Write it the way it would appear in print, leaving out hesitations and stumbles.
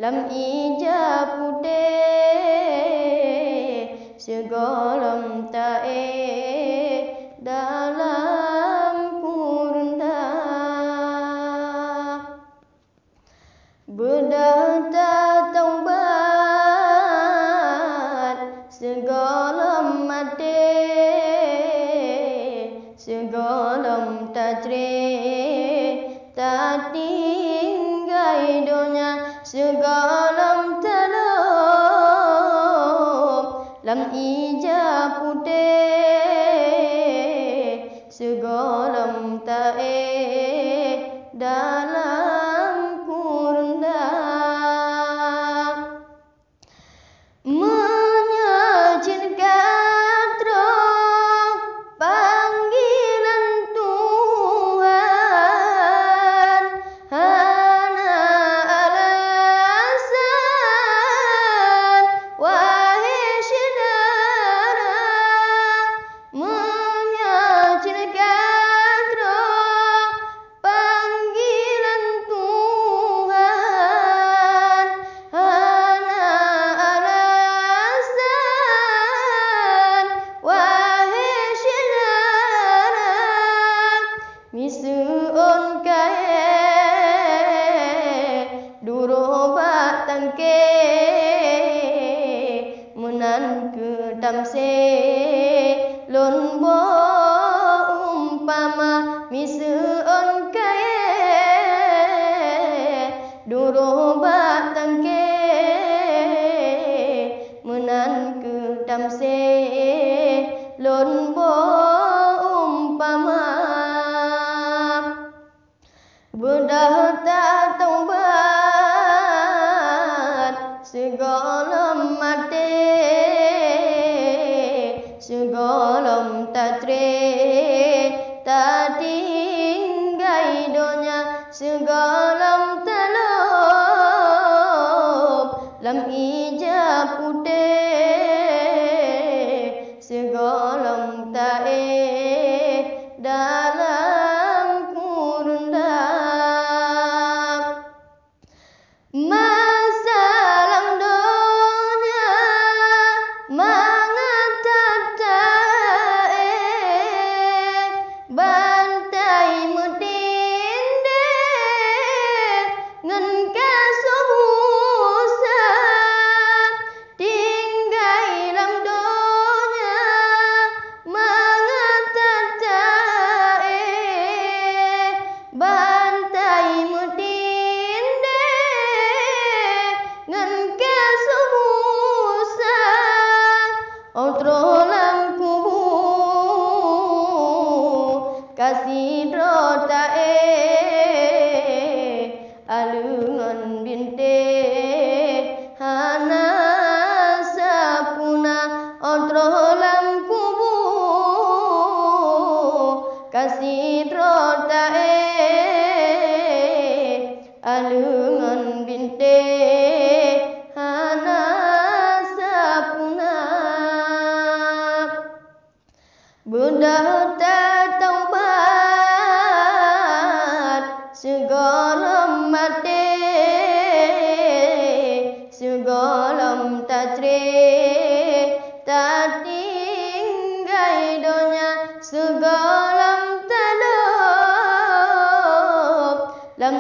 lam ija putih segolong tae dalam kurunda berdata taubat segolong mati segolong tajri tak tinggai dunia segolong talum lam ija putih segolong tae dalam kurunda menyajikan terang panggilan Tuhan hana alasan wahai saudara menyajikan terang panggilan Tuhan hana alasan wahai saudara misuun kae duro batangke menan ke damse lon bo umpama misuun kae duro batangke menan ke damse lon bo umpama berdata taubat segolong mati segolong tajri tak tinggai dunia segolong talum lam ija putih segolong tae dalam kurunda masalah dunia mengatatae bantai mutinde ngen kasubusa tinggai dalam dunia mengatatae bantai mutinde ngen kasubusa outrolam kubu kasih rotae alungan binte hana sapuna outrolam kubu kasih rotae alungan binte hana sapuna berdata taubat segolong mati segolong tajri tak tinggai dunia segolong talum lam